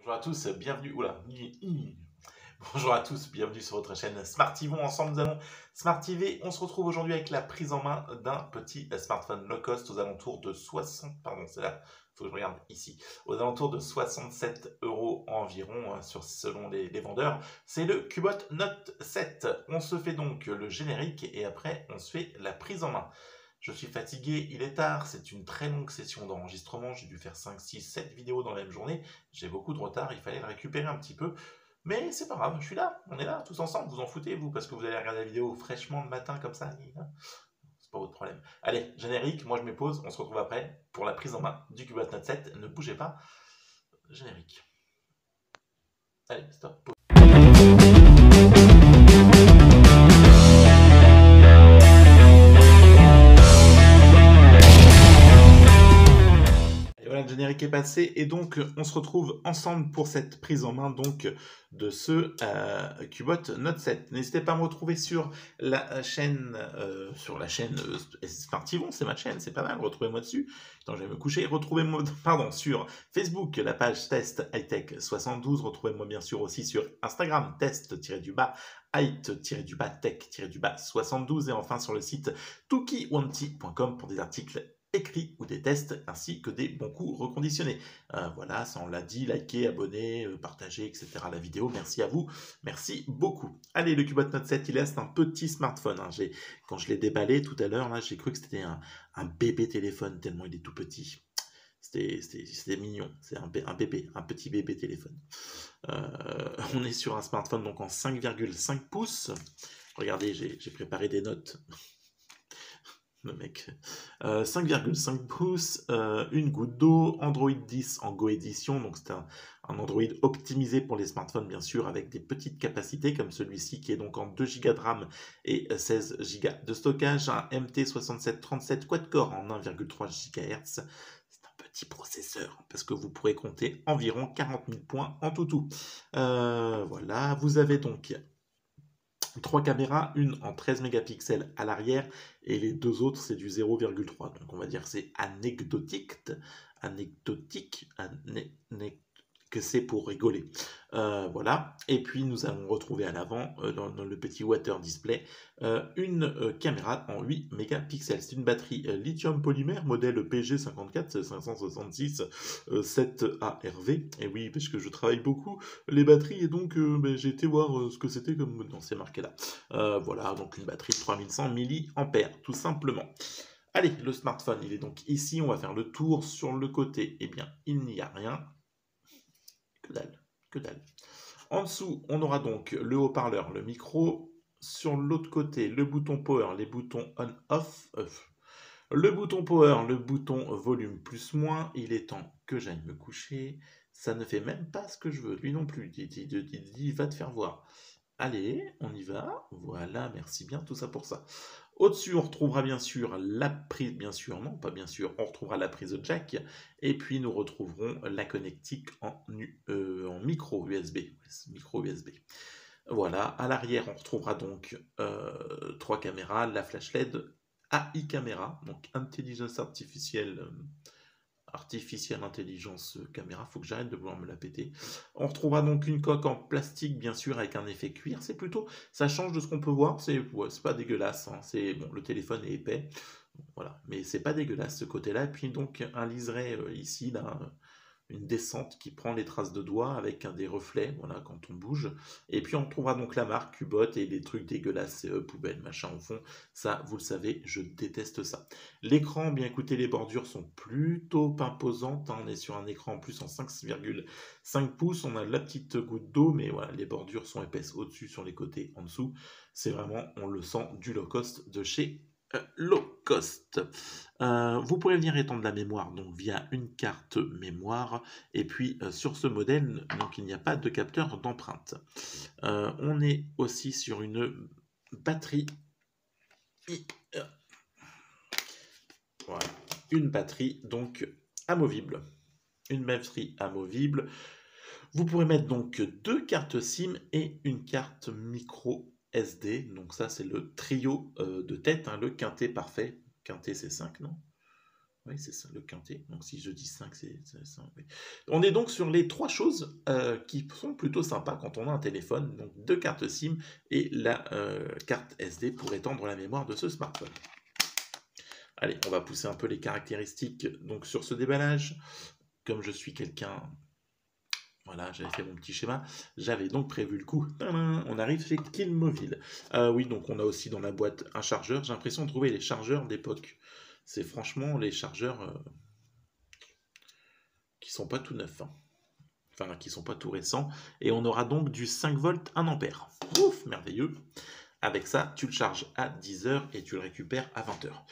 Bonjour à tous, bienvenue. Oula. Bonjour à tous, bienvenue sur votre chaîne Smart TV. Ensemble, nous allons Smart TV. On se retrouve aujourd'hui avec la prise en main d'un petit smartphone low cost aux alentours de 60. Pardon, c'est là. Faut que je regarde ici. Aux alentours de 67 € environ, selon les vendeurs. C'est le Cubot Note 7. On se fait donc le générique et après, on se fait la prise en main. Je suis fatigué, il est tard, c'est une très longue session d'enregistrement, j'ai dû faire 5, 6, 7 vidéos dans la même journée, j'ai beaucoup de retard, il fallait le récupérer un petit peu, mais c'est pas grave, je suis là, on est là, tous ensemble, vous en foutez vous, parce que vous allez regarder la vidéo fraîchement le matin comme ça, c'est pas votre problème. Allez, générique, moi je me pose, on se retrouve après pour la prise en main du Cubot Note 7, ne bougez pas, générique. Allez, stop. Le générique est passé et donc on se retrouve ensemble pour cette prise en main donc de ce Cubot Note 7. N'hésitez pas à me retrouver sur la chaîne Smart TV, c'est ma chaîne, c'est pas mal, retrouvez-moi dessus. Attends, je vais me coucher. Retrouvez-moi sur Facebook, la page Test Hightech 72. Retrouvez-moi bien sûr aussi sur Instagram, test-height-tech-72 et enfin sur le site tukiwanti.com pour des articles écrits ou des tests ainsi que des bons coups reconditionnés. Voilà, ça on l'a dit, likez, abonnez, partagez, etc. la vidéo. Merci à vous, merci beaucoup. Allez, le Cubot Note 7, il reste un petit smartphone. Quand je l'ai déballé tout à l'heure, là, j'ai cru que c'était un bébé téléphone tellement il est tout petit. C'était mignon, c'est un bébé, un petit bébé téléphone. On est sur un smartphone donc en 5,5 pouces. Regardez, j'ai préparé des notes. Le mec. 5,5 pouces, une goutte d'eau, Android 10 en Go Edition, donc c'est un Android optimisé pour les smartphones bien sûr, avec des petites capacités comme celui-ci qui est donc en 2 Go de RAM et 16 Go de stockage, un MT6737 quad-core en 1,3 GHz. C'est un petit processeur, parce que vous pourrez compter environ 40 000 points en tout. Voilà, vous avez donc 3 caméras, une en 13 mégapixels à l'arrière et les deux autres c'est du 0,3. Donc on va dire c'est anecdotique, que c'est pour rigoler. Voilà. Et puis nous allons retrouver à l'avant, dans le petit water display, une caméra en 8 mégapixels. C'est une batterie lithium polymère modèle PG54 566 7ARV. Et oui, parce que je travaille beaucoup les batteries et donc j'ai été voir ce que c'était comme... Non, c'est marqué là. Voilà, donc une batterie de 3100 mAh, tout simplement. Allez, le smartphone, il est donc ici. On va faire le tour sur le côté. Eh bien, il n'y a rien. Que dalle, que dalle. En dessous, on aura donc le haut-parleur, le micro. Sur l'autre côté, le bouton power, les boutons on-off. Le bouton power, le bouton volume plus-moins. Il est temps que j'aille me coucher. Ça ne fait même pas ce que je veux. Lui non plus. Il va te faire voir. Allez, on y va. Voilà, merci bien, tout ça pour ça. Au-dessus, on retrouvera bien sûr la prise, bien sûr, non, pas bien sûr, on retrouvera la prise jack, et puis nous retrouverons la connectique en micro USB. Voilà, à l'arrière, on retrouvera donc 3 caméras, la flash LED, AI caméra, donc intelligence artificielle intelligence caméra, faut que j'arrête de vouloir me la péter. On retrouvera donc une coque en plastique bien sûr avec un effet cuir, c'est plutôt, ça change de ce qu'on peut voir, c'est pas dégueulasse, hein. C'est bon, le téléphone est épais, voilà, mais c'est pas dégueulasse ce côté-là. Et puis donc un liseré ici là, une descente qui prend les traces de doigts avec des reflets, voilà, quand on bouge. Et puis on trouvera donc la marque Cubot et des trucs dégueulasses, poubelles, machin au fond. Ça, vous le savez, je déteste ça. L'écran, bien écoutez, les bordures sont plutôt imposantes, hein. On est sur un écran en plus en 5,5 pouces. On a la petite goutte d'eau, mais voilà, les bordures sont épaisses au-dessus, sur les côtés, en dessous. C'est vraiment, on le sent, du low cost de chez low cost. Vous pourrez venir étendre la mémoire donc via une carte mémoire, et puis sur ce modèle donc il n'y a pas de capteur d'empreinte. On est aussi sur une batterie, voilà, une batterie donc amovible, Vous pourrez mettre donc 2 cartes SIM et une carte micro SD. Donc ça c'est le trio de tête, hein, le quintet parfait. Quintet c'est 5, non? Oui, c'est ça, le quintet. Donc si je dis 5, c'est ça. Oui. On est donc sur les 3 choses qui sont plutôt sympas quand on a un téléphone. Donc 2 cartes SIM et la carte SD pour étendre la mémoire de ce smartphone. Allez, on va pousser un peu les caractéristiques donc sur ce déballage. Comme je suis quelqu'un... Voilà, j'avais fait mon petit schéma. J'avais donc prévu le coup. Tadam, on arrive chez Killmobile. Oui, donc on a aussi dans la boîte un chargeur. J'ai l'impression de trouver les chargeurs d'époque. C'est franchement les chargeurs qui sont pas tout neufs, hein. Enfin, qui sont pas tout récents. Et on aura donc du 5 volts 1 ampère. Ouf, merveilleux. Avec ça, tu le charges à 10 heures et tu le récupères à 20 heures.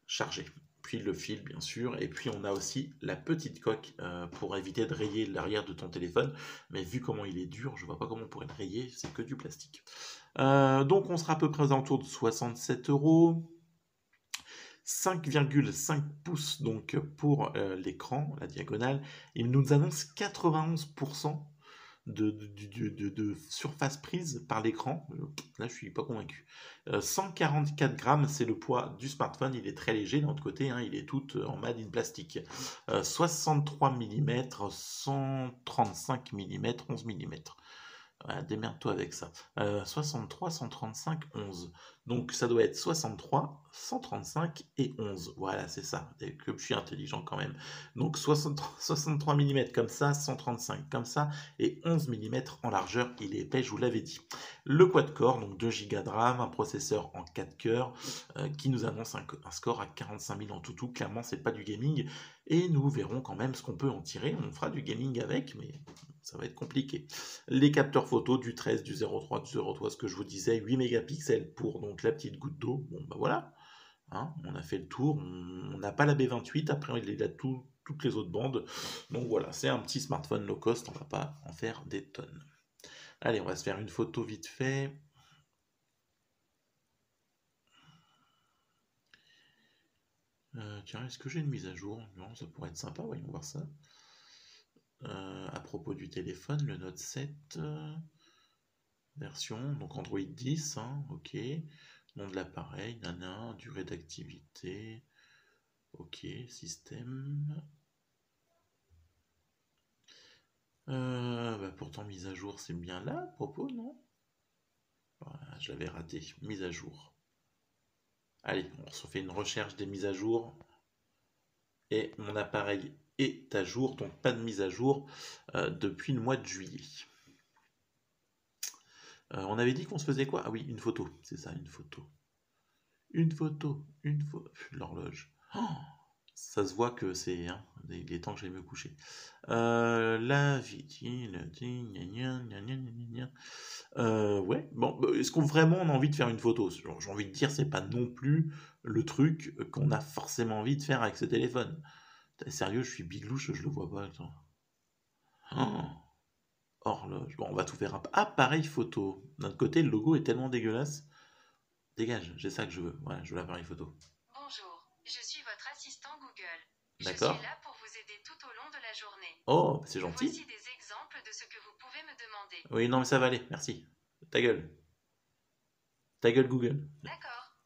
Chargé. Puis le fil, bien sûr. Et puis on a aussi la petite coque pour éviter de rayer l'arrière de ton téléphone. Mais vu comment il est dur, je vois pas comment on pourrait le rayer. C'est que du plastique. Donc on sera à peu près aux alentours de 67 euros. 5,5 pouces donc pour l'écran, la diagonale. Il nous annonce 91% de surface prise par l'écran. Là, je suis pas convaincu. 144 grammes, c'est le poids du smartphone. Il est très léger d'un autre côté, hein, il est tout en made in plastique. 63 mm, 135 mm, 11 mm. Ouais, démerde-toi avec ça. 63, 135, 11. Donc ça doit être 63, 135 et 11. Voilà, c'est ça. Et que je suis intelligent quand même. Donc 63 mm comme ça, 135 comme ça, et 11 mm en largeur. Il est épais, je vous l'avais dit. Le quad-core, donc 2 Go de RAM, un processeur en 4 cœurs, qui nous annonce un score à 45 000 en tout. Clairement, c'est pas du gaming. Et nous verrons quand même ce qu'on peut en tirer. On fera du gaming avec, mais ça va être compliqué. Les capteurs photo du 13, du 03, ce que je vous disais, 8 mégapixels pour donc la petite goutte d'eau. Bon, bah voilà, hein, on a fait le tour. On n'a pas la B28, après il a toutes les autres bandes. Donc voilà, c'est un petit smartphone low cost, on va pas en faire des tonnes. Allez, on va se faire une photo vite fait. Tiens, est-ce que j'ai une mise à jour? Non, ça pourrait être sympa, voyons voir ça. À propos du téléphone, le Note 7, version, donc Android 10, hein, ok. Nom de l'appareil, nana, durée d'activité, ok, système. Bah pourtant, mise à jour, c'est bien là, à propos, non? Voilà, je l'avais raté, mise à jour. Allez, on se fait une recherche des mises à jour. Et mon appareil est à jour, donc pas de mise à jour depuis le mois de juillet. On avait dit qu'on se faisait quoi? Ah oui, une photo, c'est ça, une photo. Une photo, l'horloge. Oh, ça se voit que c'est, hein, il est temps que j'aille me coucher. La vie, ouais, bon, est-ce qu'on vraiment on a envie de faire une photo? J'ai envie de dire, c'est pas non plus le truc qu'on a forcément envie de faire avec ce téléphone. T'es sérieux, je suis biglouche, je le vois pas, attends. Oh, horloge. Bon, on va tout faire. Appareil photo. D'un autre côté, le logo est tellement dégueulasse. Dégage, j'ai ça que je veux. Voilà, je veux l'appareil photo. Bonjour, je suis votre assistant Google. Je D'accord. suis là pour vous aider tout au long de la journée. Oh, c'est gentil. Voici des exemples de ce que vous pouvez me demander. Oui, non, mais ça va aller, merci. Ta gueule. Ta gueule, Google. D'accord.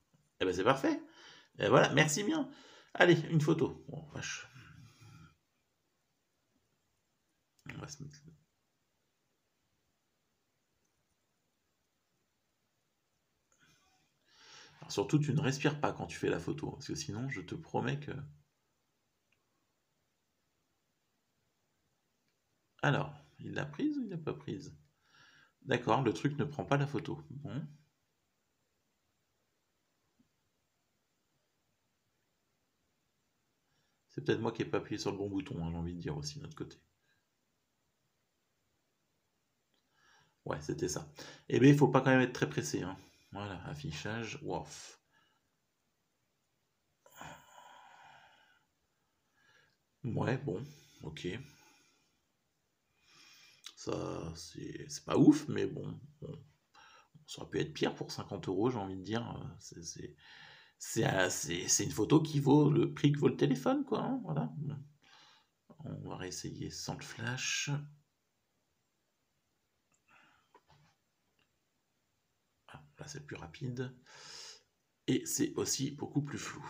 Eh ben, c'est parfait. Et voilà, merci bien. Allez, une photo. Oh, vache. On va se mettre... Alors, surtout, tu ne respires pas quand tu fais la photo, parce que sinon, je te promets que... Alors, il l'a prise ou il l'a pas prise? D'accord, le truc ne prend pas la photo. Bon. C'est peut-être moi qui n'ai pas appuyé sur le bon bouton, hein, j'ai envie de dire aussi, de notre côté. Ouais, c'était ça. Eh bien, il faut pas quand même être très pressé, hein. Voilà, affichage, wouf. Ouais, bon, ok. Ça, c'est pas ouf, mais bon, ça aurait pu être pire pour 50 euros, j'ai envie de dire. C'est une photo qui vaut le prix que vaut le téléphone, quoi, hein, voilà. Bon. On va réessayer sans le flash. Ah, là, c'est plus rapide. Et c'est aussi beaucoup plus flou.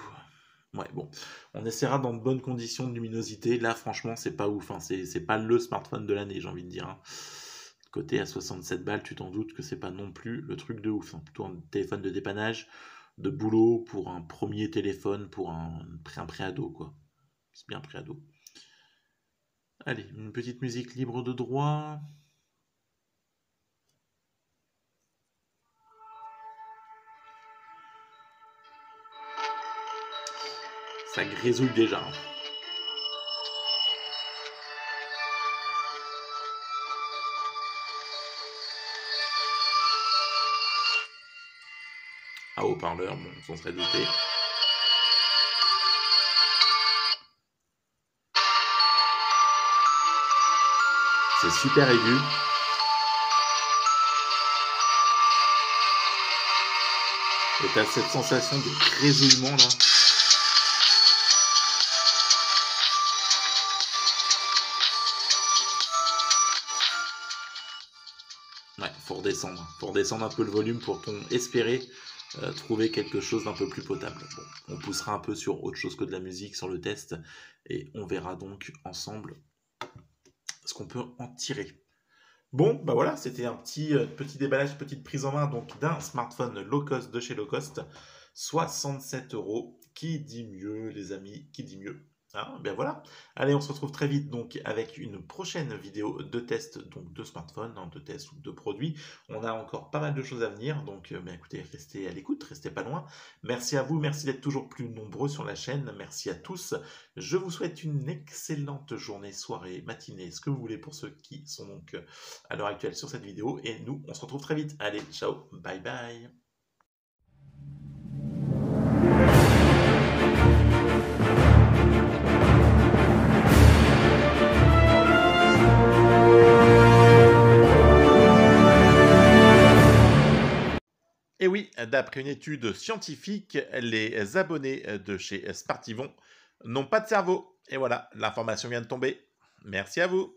Ouais, bon, on essaiera dans de bonnes conditions de luminosité. Là, franchement, c'est pas ouf, hein. C'est pas le smartphone de l'année, j'ai envie de dire, hein. Côté à 67 balles, tu t'en doutes que c'est pas non plus le truc de ouf, hein. Plutôt un téléphone de dépannage, de boulot, pour un premier téléphone, pour un préado, quoi. C'est bien préado. Allez, une petite musique libre de droit. Ça grésouille déjà, hein. À haut-parleur, bon, on s'en serait douté. C'est super aigu. Et t'as cette sensation de grésillement là. Ouais, faut redescendre. Faut redescendre un peu le volume pour espérer trouver quelque chose d'un peu plus potable. Bon, on poussera un peu sur autre chose que de la musique sur le test et on verra donc ensemble ce qu'on peut en tirer. Bon, bah voilà, c'était un petit déballage, petite prise en main donc d'un smartphone low cost de chez Low Cost, 67 €. Qui dit mieux, les amis? Qui dit mieux? Hein, ben voilà. Allez, on se retrouve très vite donc avec une prochaine vidéo de test donc de smartphone, hein, de test ou de produits. On a encore pas mal de choses à venir, donc écoutez, restez à l'écoute, restez pas loin. Merci à vous, merci d'être toujours plus nombreux sur la chaîne. Merci à tous. Je vous souhaite une excellente journée, soirée, matinée, ce que vous voulez pour ceux qui sont donc à l'heure actuelle sur cette vidéo. Et nous, on se retrouve très vite. Allez, ciao, bye bye. Et oui, d'après une étude scientifique, les abonnés de chez Smartivon n'ont pas de cerveau. Et voilà, l'information vient de tomber. Merci à vous.